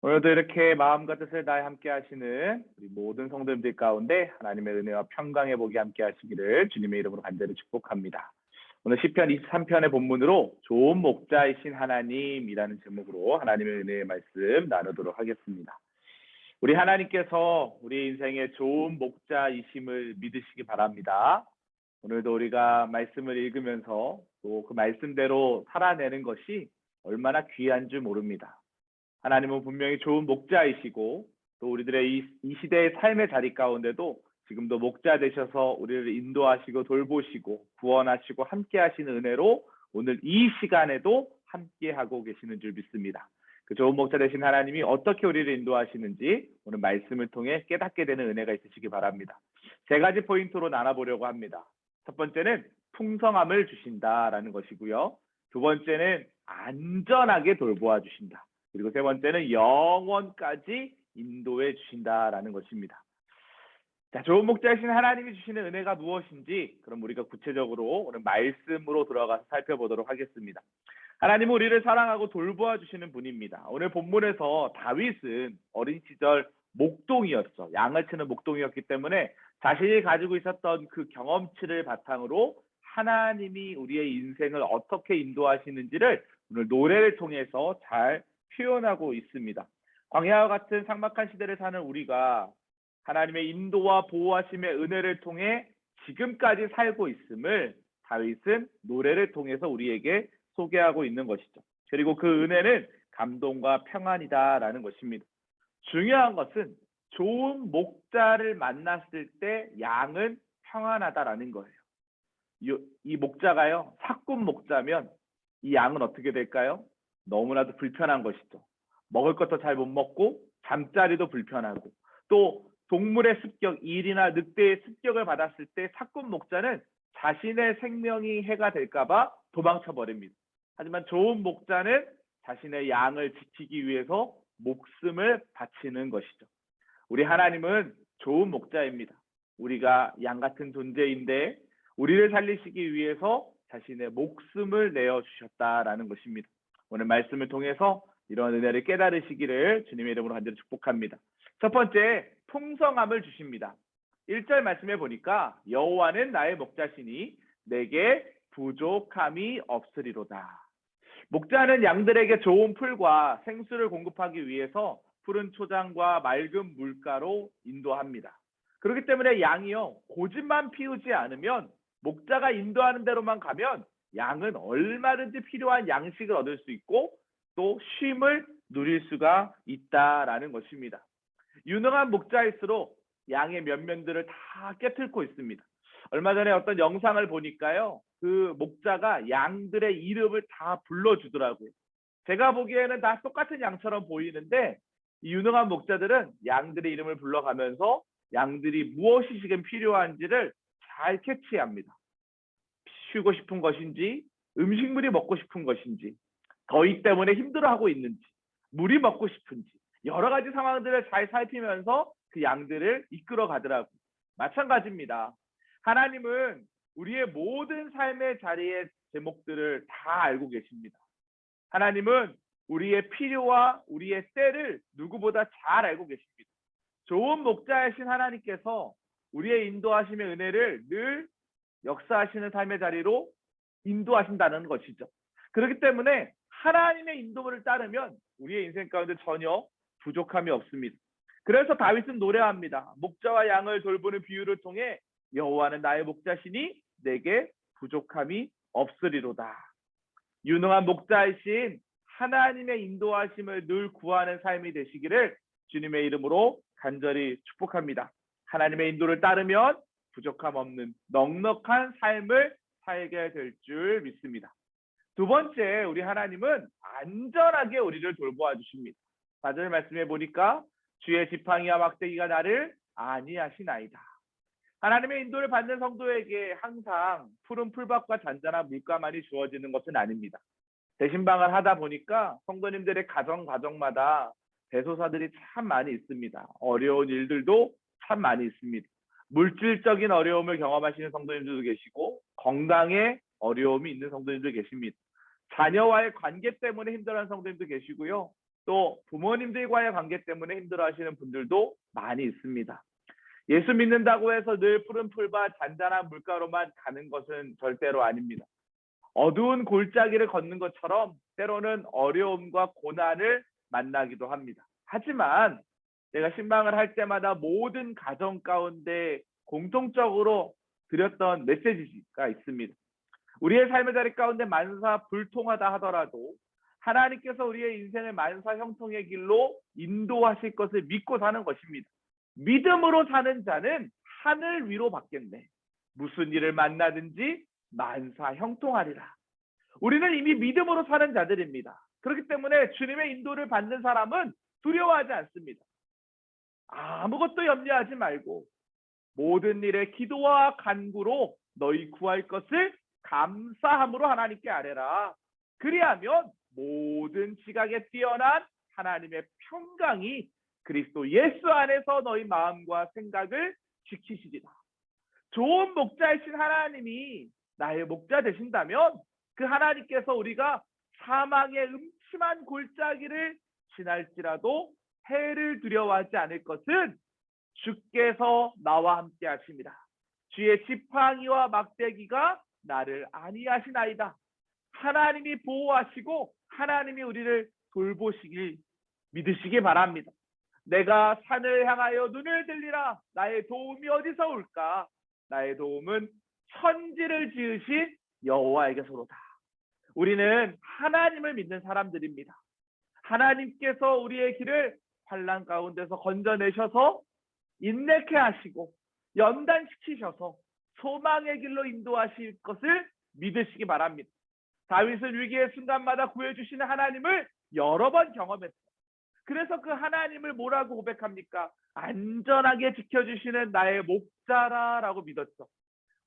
오늘도 이렇게 마음과 뜻을 다해 함께 하시는 우리 모든 성도님들 가운데 하나님의 은혜와 평강의 복이 함께 하시기를 주님의 이름으로 간절히 축복합니다. 오늘 시편 23편의 본문으로 좋은 목자이신 하나님이라는 제목으로 하나님의 은혜의 말씀 나누도록 하겠습니다. 우리 하나님께서 우리 인생의 좋은 목자이심을 믿으시기 바랍니다. 오늘도 우리가 말씀을 읽으면서 또 그 말씀대로 살아내는 것이 얼마나 귀한 줄 모릅니다. 하나님은 분명히 좋은 목자이시고 또 우리들의 이 시대의 삶의 자리 가운데도 지금도 목자 되셔서 우리를 인도하시고 돌보시고 구원하시고 함께 하시는 은혜로 오늘 이 시간에도 함께 하고 계시는 줄 믿습니다. 그 좋은 목자 되신 하나님이 어떻게 우리를 인도하시는지 오늘 말씀을 통해 깨닫게 되는 은혜가 있으시기 바랍니다. 세 가지 포인트로 나눠보려고 합니다. 첫 번째는 풍성함을 주신다라는 것이고요. 두 번째는 안전하게 돌보아 주신다. 그리고 세 번째는 영원까지 인도해 주신다라는 것입니다. 자, 좋은 목자이신 하나님이 주시는 은혜가 무엇인지 그럼 우리가 구체적으로 오늘 말씀으로 들어가서 살펴보도록 하겠습니다. 하나님은 우리를 사랑하고 돌보아 주시는 분입니다. 오늘 본문에서 다윗은 어린 시절 목동이었어. 양을 치는 목동이었기 때문에 자신이 가지고 있었던 그 경험치를 바탕으로 하나님이 우리의 인생을 어떻게 인도하시는지를 오늘 노래를 통해서 잘 표현하고 있습니다. 광야와 같은 삭막한 시대를 사는 우리가 하나님의 인도와 보호하심의 은혜를 통해 지금까지 살고 있음을 다윗은 노래를 통해서 우리에게 소개하고 있는 것이죠. 그리고 그 은혜는 감동과 평안이다라는 것입니다. 중요한 것은 좋은 목자를 만났을 때 양은 평안하다라는 거예요. 이 목자가요, 사꾼 목자면 이 양은 어떻게 될까요? 너무나도 불편한 것이죠. 먹을 것도 잘 못 먹고 잠자리도 불편하고 또 동물의 습격, 일이나 늑대의 습격을 받았을 때 사꾼 목자는 자신의 생명이 해가 될까 봐 도망쳐 버립니다. 하지만 좋은 목자는 자신의 양을 지키기 위해서 목숨을 바치는 것이죠. 우리 하나님은 좋은 목자입니다. 우리가 양 같은 존재인데 우리를 살리시기 위해서 자신의 목숨을 내어주셨다라는 것입니다. 오늘 말씀을 통해서 이런 은혜를 깨달으시기를 주님의 이름으로 간절히 축복합니다. 첫 번째, 풍성함을 주십니다. 1절 말씀에 보니까 여호와는 나의 목자시니 내게 부족함이 없으리로다. 목자는 양들에게 좋은 풀과 생수를 공급하기 위해서 푸른 초장과 맑은 물가로 인도합니다. 그렇기 때문에 양이요, 고집만 피우지 않으면 목자가 인도하는 대로만 가면 양은 얼마든지 필요한 양식을 얻을 수 있고 또 쉼을 누릴 수가 있다라는 것입니다. 유능한 목자일수록 양의 면면들을 다 깨트리고 있습니다. 얼마 전에 어떤 영상을 보니까요, 그 목자가 양들의 이름을 다 불러주더라고요. 제가 보기에는 다 똑같은 양처럼 보이는데 이 유능한 목자들은 양들의 이름을 불러가면서 양들이 무엇이 지금 필요한지를 잘 캐치합니다. 쉬고 싶은 것인지, 음식물이 먹고 싶은 것인지, 더위 때문에 힘들어하고 있는지, 물이 먹고 싶은지 여러 가지 상황들을 잘 살피면서 그 양들을 이끌어 가더라고요. 마찬가지입니다. 하나님은 우리의 모든 삶의 자리의 제목들을 다 알고 계십니다. 하나님은 우리의 필요와 우리의 때를 누구보다 잘 알고 계십니다. 좋은 목자이신 하나님께서 우리의 인도하심의 은혜를 늘 역사하시는 삶의 자리로 인도하신다는 것이죠. 그렇기 때문에 하나님의 인도를 따르면 우리의 인생 가운데 전혀 부족함이 없습니다. 그래서 다윗은 노래합니다. 목자와 양을 돌보는 비유를 통해 여호와는 나의 목자시니 내게 부족함이 없으리로다. 유능한 목자이신 하나님의 인도하심을 늘 구하는 삶이 되시기를 주님의 이름으로 간절히 축복합니다. 하나님의 인도를 따르면 부족함 없는 넉넉한 삶을 살게 될 줄 믿습니다. 두 번째, 우리 하나님은 안전하게 우리를 돌보아 주십니다. 4절 말씀해 보니까 주의 지팡이와 막대기가 나를 안위하시나이다. 하나님의 인도를 받는 성도에게 항상 푸른 풀밭과 잔잔한 물가만이 주어지는 것은 아닙니다. 대신방을 하다 보니까 성도님들의 가정마다 대소사들이 참 많이 있습니다. 어려운 일들도 참 많이 있습니다. 물질적인 어려움을 경험하시는 성도님들도 계시고 건강에 어려움이 있는 성도님들 계십니다. 자녀와의 관계 때문에 힘들어하는 성도님도 계시고요. 또 부모님들과의 관계 때문에 힘들어하시는 분들도 많이 있습니다. 예수 믿는다고 해서 늘 푸른 풀밭 잔잔한 물가로만 가는 것은 절대로 아닙니다. 어두운 골짜기를 걷는 것처럼 때로는 어려움과 고난을 만나기도 합니다. 하지만 제가 신방을 할 때마다 모든 가정 가운데 공통적으로 드렸던 메시지가 있습니다. 우리의 삶의 자리 가운데 만사 불통하다 하더라도 하나님께서 우리의 인생을 만사 형통의 길로 인도하실 것을 믿고 사는 것입니다. 믿음으로 사는 자는 하늘 위로 받겠네. 무슨 일을 만나든지 만사 형통하리라. 우리는 이미 믿음으로 사는 자들입니다. 그렇기 때문에 주님의 인도를 받는 사람은 두려워하지 않습니다. 아무것도 염려하지 말고 모든 일에 기도와 간구로 너희 구할 것을 감사함으로 하나님께 아뢰라. 그리하면 모든 지각에 뛰어난 하나님의 평강이 그리스도 예수 안에서 너희 마음과 생각을 지키시리라. 좋은 목자이신 하나님이 나의 목자 되신다면 그 하나님께서 우리가 사망의 음침한 골짜기를 지날지라도 해를 두려워하지 않을 것은 주께서 나와 함께 하십니다. 주의 지팡이와 막대기가 나를 안위하시나이다. 하나님이 보호하시고 하나님이 우리를 돌보시길 믿으시기 바랍니다. 내가 산을 향하여 눈을 들리라. 나의 도움이 어디서 올까? 나의 도움은 천지를 지으신 여호와에게서로다. 우리는 하나님을 믿는 사람들입니다. 하나님께서 우리의 길을 환난 가운데서 건져내셔서 인내케 하시고 연단시키셔서 소망의 길로 인도하실 것을 믿으시기 바랍니다. 다윗은 위기의 순간마다 구해주시는 하나님을 여러 번 경험했어요. 그래서 그 하나님을 뭐라고 고백합니까? 안전하게 지켜주시는 나의 목자라라고 믿었죠.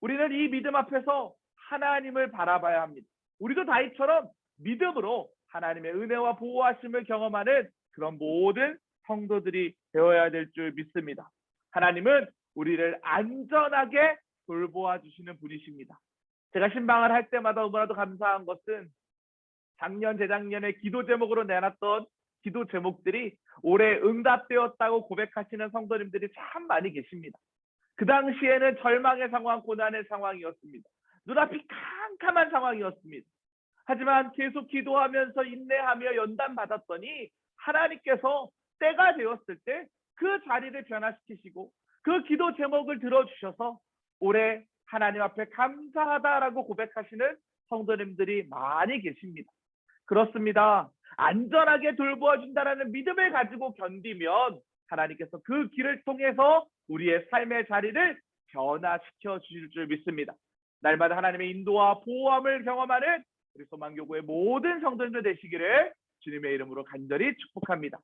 우리는 이 믿음 앞에서 하나님을 바라봐야 합니다. 우리도 다윗처럼 믿음으로 하나님의 은혜와 보호하심을 경험하는 그런 모든 성도들이 되어야 될 줄 믿습니다. 하나님은 우리를 안전하게 돌보아 주시는 분이십니다. 제가 신방을 할 때마다 너무나도 감사한 것은 작년, 재작년에 기도 제목으로 내놨던 기도 제목들이 올해 응답되었다고 고백하시는 성도님들이 참 많이 계십니다. 그 당시에는 절망의 상황, 고난의 상황이었습니다. 눈앞이 캄캄한 상황이었습니다. 하지만 계속 기도하면서 인내하며 연단받았더니 하나님께서 때가 되었을 때 그 자리를 변화시키시고 그 기도 제목을 들어주셔서 올해 하나님 앞에 감사하다라고 고백하시는 성도님들이 많이 계십니다. 그렇습니다. 안전하게 돌보아 준다라는 믿음을 가지고 견디면 하나님께서 그 길을 통해서 우리의 삶의 자리를 변화시켜 주실 줄 믿습니다. 날마다 하나님의 인도와 보호함을 경험하는 우리 소망교구의 모든 성도님들 되시기를 주님의 이름으로 간절히 축복합니다.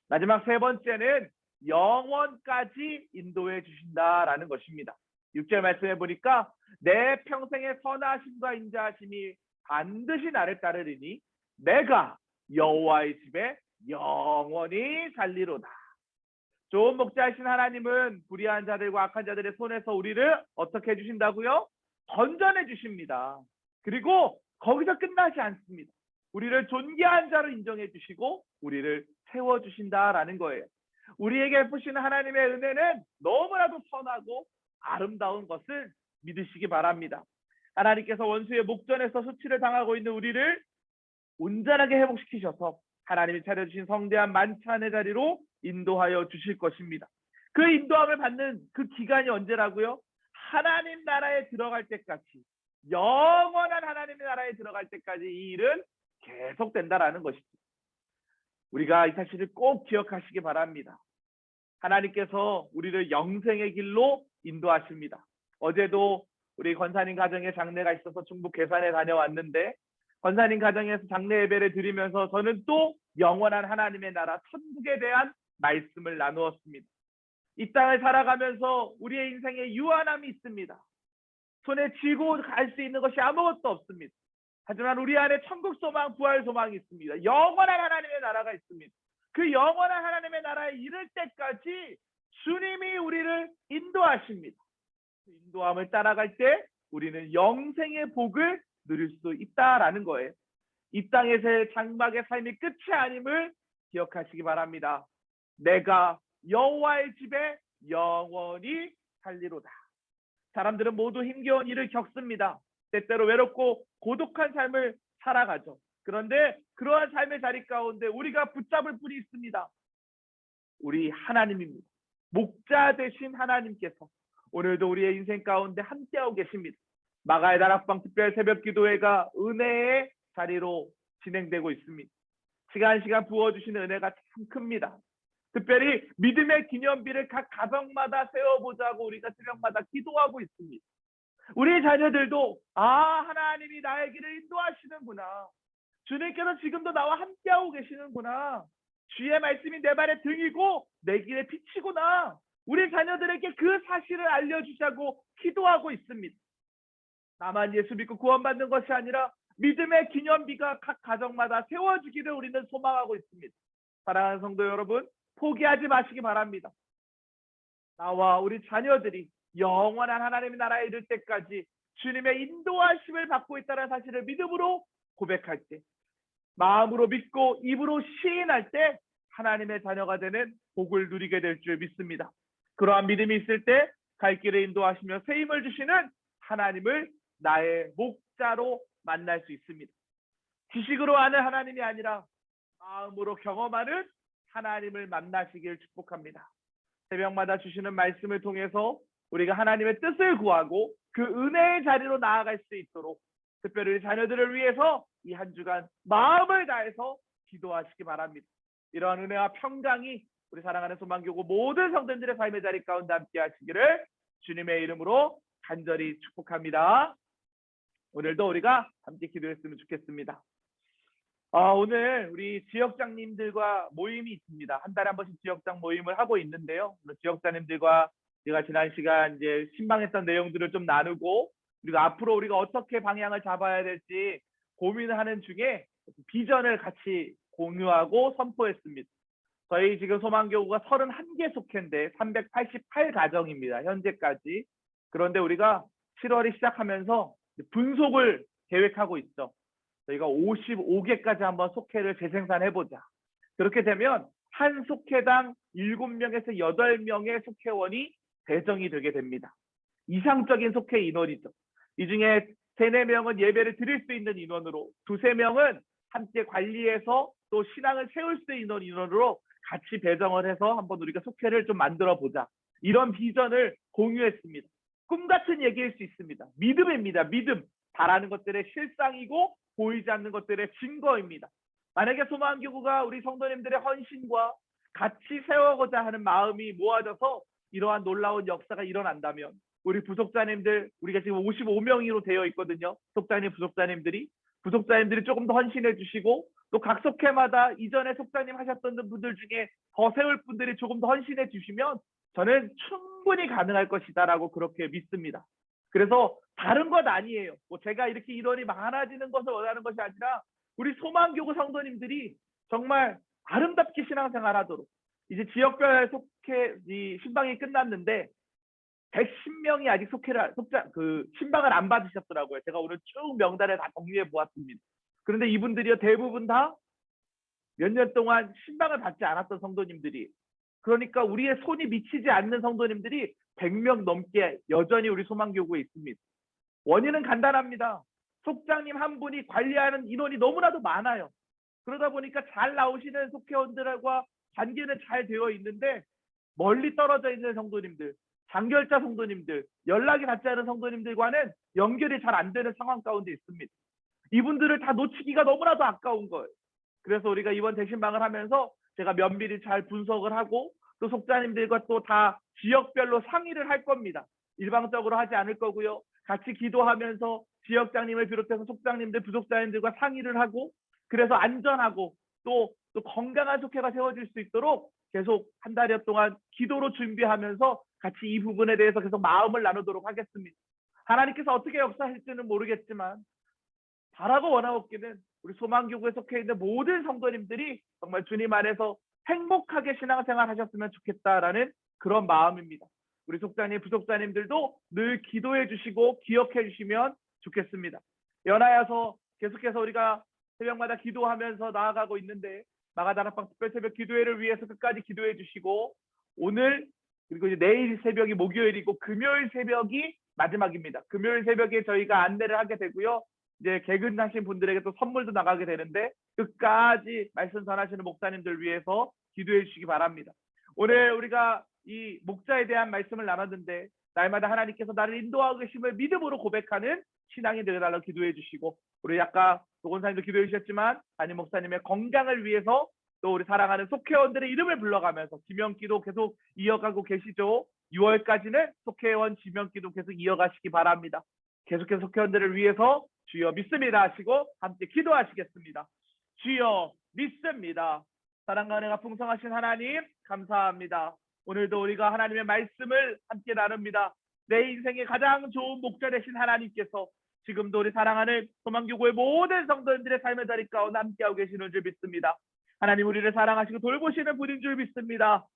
마지막 세 번째는 영원까지 인도해 주신다라는 것입니다. 6절 말씀해 보니까 내 평생의 선하심과 인자하심이 반드시 나를 따르리니 내가 여호와의 집에 영원히 살리로다. 좋은 목자이신 하나님은 불의한 자들과 악한 자들의 손에서 우리를 어떻게 해주신다고요? 건져내 주십니다. 그리고 거기서 끝나지 않습니다. 우리를 존귀한 자로 인정해 주시고 우리를 세워주신다라는 거예요. 우리에게 베푸시는 하나님의 은혜는 너무나도 선하고 아름다운 것을 믿으시기 바랍니다. 하나님께서 원수의 목전에서 수치를 당하고 있는 우리를 온전하게 회복시키셔서 하나님이 차려주신 성대한 만찬의 자리로 인도하여 주실 것입니다. 그 인도함을 받는 그 기간이 언제라고요? 하나님 나라에 들어갈 때까지, 영원한 하나님의 나라에 들어갈 때까지 이 일은 계속된다라는 것이죠. 우리가 이 사실을 꼭 기억하시기 바랍니다. 하나님께서 우리를 영생의 길로 인도하십니다. 어제도 우리 권사님 가정에 장례가 있어서 충북 괴산에 다녀왔는데 권사님 가정에서 장례 예배를 드리면서 저는 또 영원한 하나님의 나라 천국에 대한 말씀을 나누었습니다. 이 땅을 살아가면서 우리의 인생에 유한함이 있습니다. 손에 쥐고 갈 수 있는 것이 아무것도 없습니다. 하지만 우리 안에 천국 소망, 부활 소망이 있습니다. 영원한 하나님의 나라가 있습니다. 그 영원한 하나님의 나라에 이를 때까지 주님이 우리를 인도하십니다. 그 인도함을 따라갈 때 우리는 영생의 복을 누릴 수 있다라는 거예요. 이 땅에서의 장막의 삶이 끝이 아님을 기억하시기 바랍니다. 내가 여호와의 집에 영원히 살리로다. 사람들은 모두 힘겨운 일을 겪습니다. 때때로 외롭고 고독한 삶을 살아가죠. 그런데 그러한 삶의 자리 가운데 우리가 붙잡을 분이 있습니다. 우리 하나님입니다. 목자 되신 하나님께서 오늘도 우리의 인생 가운데 함께하고 계십니다. 마가의 다락방 특별 새벽 기도회가 은혜의 자리로 진행되고 있습니다. 시간 부어주시는 은혜가 참 큽니다. 특별히 믿음의 기념비를 각 가정마다 세워보자고 우리가 새벽마다 기도하고 있습니다. 우리 자녀들도 하나님이 나의 길을 인도하시는구나. 주님께서 지금도 나와 함께하고 계시는구나. 주의 말씀이 내 발의 등이고 내 길에 빛이구나. 우리 자녀들에게 그 사실을 알려주자고 기도하고 있습니다. 나만 예수 믿고 구원받는 것이 아니라 믿음의 기념비가 각 가정마다 세워지기를 우리는 소망하고 있습니다. 사랑하는 성도 여러분, 포기하지 마시기 바랍니다. 나와 우리 자녀들이 영원한 하나님의 나라에 이를 때까지 주님의 인도하심을 받고 있다는 사실을 믿음으로 고백할 때, 마음으로 믿고 입으로 시인할 때 하나님의 자녀가 되는 복을 누리게 될 줄 믿습니다. 그러한 믿음이 있을 때 갈 길을 인도하시며 새 힘을 주시는 하나님을 나의 목자로 만날 수 있습니다. 지식으로 아는 하나님이 아니라 마음으로 경험하는 하나님을 만나시길 축복합니다. 새벽마다 주시는 말씀을 통해서 우리가 하나님의 뜻을 구하고 그 은혜의 자리로 나아갈 수 있도록 특별히 자녀들을 위해서 이 한 주간 마음을 다해서 기도하시기 바랍니다. 이러한 은혜와 평강이 우리 사랑하는 소망교구 모든 성도님들의 삶의 자리 가운데 함께 하시기를 주님의 이름으로 간절히 축복합니다. 오늘도 우리가 함께 기도했으면 좋겠습니다. 오늘 우리 지역장님들과 모임이 있습니다. 한 달에 한 번씩 지역장 모임을 하고 있는데요. 지역장님들과 제가 지난 시간 이제 신방했던 내용들을 좀 나누고 그리고 앞으로 우리가 어떻게 방향을 잡아야 될지 고민하는 중에 비전을 같이 공유하고 선포했습니다. 저희 지금 소망교구가 31개 속회인데 388가정입니다. 현재까지. 그런데 우리가 7월이 시작하면서 분속을 계획하고 있죠. 저희가 55개까지 한번 속회를 재생산해보자. 그렇게 되면 한 속회당 7명에서 8명의 속회원이 배정이 되게 됩니다. 이상적인 속회 인원이죠. 이 중에 3, 4명은 예배를 드릴 수 있는 인원으로 2, 3명은 함께 관리해서 또 신앙을 세울 수 있는 인원으로 같이 배정을 해서 한번 우리가 속회를 좀 만들어 보자. 이런 비전을 공유했습니다. 꿈 같은 얘기일 수 있습니다. 믿음입니다. 믿음. 바라는 것들의 실상이고 보이지 않는 것들의 증거입니다. 만약에 소망교구가 우리 성도님들의 헌신과 같이 세워가고자 하는 마음이 모아져서 이러한 놀라운 역사가 일어난다면 우리 부속자님들, 우리가 지금 55명으로 되어 있거든요. 속자님, 부속자님들이 조금 더 헌신해 주시고 또 각 속회마다 이전에 속자님 하셨던 분들 중에 더 세울 분들이 조금 더 헌신해 주시면 저는 충분히 가능할 것이다라고 그렇게 믿습니다. 그래서 다른 것 아니에요. 제가 이렇게 인원이 많아지는 것을 원하는 것이 아니라 우리 소망교구 성도님들이 정말 아름답게 신앙생활하도록 이제 지역별 속회 신방이 끝났는데 110명이 아직 신방을 안 받으셨더라고요. 제가 오늘 쭉 명단을 다 정리해 보았습니다. 그런데 이분들이요 대부분 다 몇 년 동안 신방을 받지 않았던 성도님들이, 그러니까 우리의 손이 미치지 않는 성도님들이 100명 넘게 여전히 우리 소망교구에 있습니다. 원인은 간단합니다. 속장님 한 분이 관리하는 인원이 너무나도 많아요. 그러다 보니까 잘 나오시는 속회원들과 관계는 잘 되어 있는데 멀리 떨어져 있는 성도님들, 장결자 성도님들, 연락이 닿지 않은 성도님들과는 연결이 잘 안 되는 상황 가운데 있습니다. 이분들을 다 놓치기가 너무나도 아까운 거예요. 그래서 우리가 이번 대신방을 하면서 제가 면밀히 잘 분석을 하고 또 속자님들과 또 다 지역별로 상의를 할 겁니다. 일방적으로 하지 않을 거고요. 같이 기도하면서 지역장님을 비롯해서 속장님들, 부속자님들과 상의를 하고 그래서 안전하고 또 건강한 속회가 세워질 수 있도록 계속 한 달여 동안 기도로 준비하면서 같이 이 부분에 대해서 계속 마음을 나누도록 하겠습니다. 하나님께서 어떻게 역사하실지는 모르겠지만 바라고 원하옵기는 우리 소망교구에 속해 있는 모든 성도님들이 정말 주님 안에서 행복하게 신앙생활 하셨으면 좋겠다라는 그런 마음입니다. 우리 속자님, 부속자님들도 늘 기도해 주시고 기억해 주시면 좋겠습니다. 연하여서 계속해서 우리가 새벽마다 기도하면서 나아가고 있는데 마가다락방 특별 새벽 기도회를 위해서 끝까지 기도해 주시고 오늘 그리고 이제 내일 새벽이 목요일이고 금요일 새벽이 마지막입니다. 금요일 새벽에 저희가 안내를 하게 되고요. 이제 개근하신 분들에게 또 선물도 나가게 되는데 끝까지 말씀 전하시는 목사님들 위해서 기도해 주시기 바랍니다. 오늘 우리가 이 목자에 대한 말씀을 나눴는데 날마다 하나님께서 나를 인도하고 계심을 믿음으로 고백하는 신앙이 되어달라고 기도해 주시고 우리 아까 노건사님도 기도해 주셨지만 담임 목사님의 건강을 위해서 또 우리 사랑하는 속회원들의 이름을 불러가면서 지명기도 계속 이어가고 계시죠. 6월까지는 속회원 지명기도 계속 이어가시기 바랍니다. 계속해서 속회원들을 위해서 주여 믿습니다 하시고 함께 기도하시겠습니다. 주여 믿습니다. 사랑과 은혜가 풍성하신 하나님 감사합니다. 오늘도 우리가 하나님의 말씀을 함께 나눕니다. 내 인생의 가장 좋은 목자 되신 하나님께서 지금도 우리 사랑하는 소망교구의 모든 성도님들의 삶의 자리 가운데 함께하고 계시는 줄 믿습니다. 하나님 우리를 사랑하시고 돌보시는 분인 줄 믿습니다.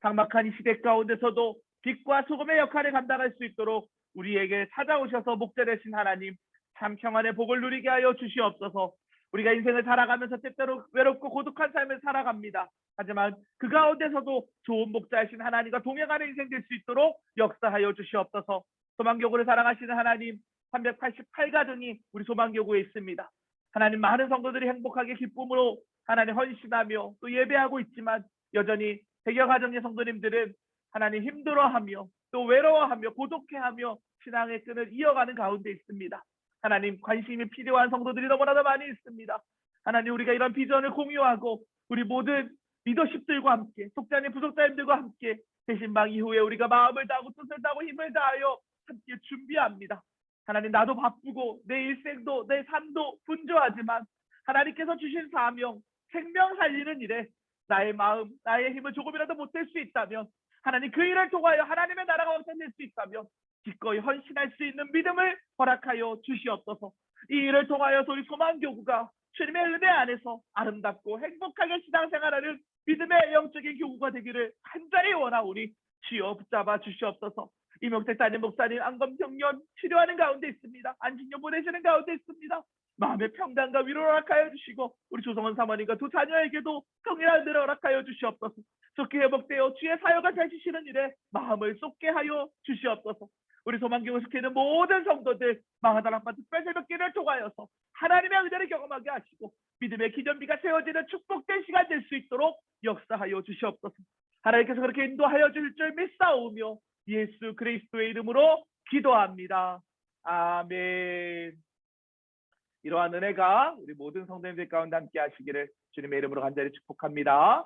삭막한 이 시대 가운데서도 빛과 소금의 역할을 감당할 수 있도록 우리에게 찾아오셔서 목자 되신 하나님 참 평안의 복을 누리게 하여 주시옵소서. 우리가 인생을 살아가면서 때때로 외롭고 고독한 삶을 살아갑니다. 하지만 그 가운데서도 좋은 목자이신 하나님과 동행하는 인생 될 수 있도록 역사하여 주시옵소서. 소망교구를 사랑하시는 하나님 388가정이 우리 소망교구에 있습니다. 하나님 많은 성도들이 행복하게 기쁨으로 하나님 헌신하며 또 예배하고 있지만 여전히 100여 가정의 성도님들은 하나님 힘들어하며 또 외로워하며 고독해하며 신앙의 끈을 이어가는 가운데 있습니다. 하나님 관심이 필요한 성도들이 너무나도 많이 있습니다. 하나님 우리가 이런 비전을 공유하고 우리 모든 리더십들과 함께 속자님 부속자님들과 함께 대신방 이후에 우리가 마음을 다하고 뜻을 다하고 힘을 다하여 함께 준비합니다. 하나님 나도 바쁘고 내 일생도 내 삶도 분주하지만 하나님께서 주신 사명 생명 살리는 일에 나의 마음 나의 힘을 조금이라도 보탤 수 있다면 하나님 그 일을 통하여 하나님의 나라가 확산될 수 있다면 기꺼이 헌신할 수 있는 믿음을 허락하여 주시옵소서. 이 일을 통하여 우리 소망교구가 주님의 은혜 안에서 아름답고 행복하게 신앙생활하는 믿음의 영적인 교구가 되기를 간절히 원하오니 주여 붙잡아 주시옵소서. 이명택 담임 목사님 안검경련 치료하는 가운데 있습니다. 안식년 보내시는 가운데 있습니다. 마음의 평강과 위로를 허락하여 주시고 우리 조성원 사모님과 두 자녀에게도 평일한 은혜를 허락하여 주시옵소서. 좋게 회복되어 주의 사역을 펼치시는 일에 마음을 쏟게 하여 주시옵소서. 우리 소망교회 속해 있는 모든 성도들 마가다락방 특별 새벽기를 통하여서 하나님의 은혜를 경험하게 하시고 믿음의 기념비가 세워지는 축복된 시간 될 수 있도록 역사하여 주시옵소서. 하나님께서 그렇게 인도하여 줄 줄 믿사오며 예수 그리스도의 이름으로 기도합니다. 아멘. 이러한 은혜가 우리 모든 성도님들 가운데 함께 하시기를 주님의 이름으로 간절히 축복합니다.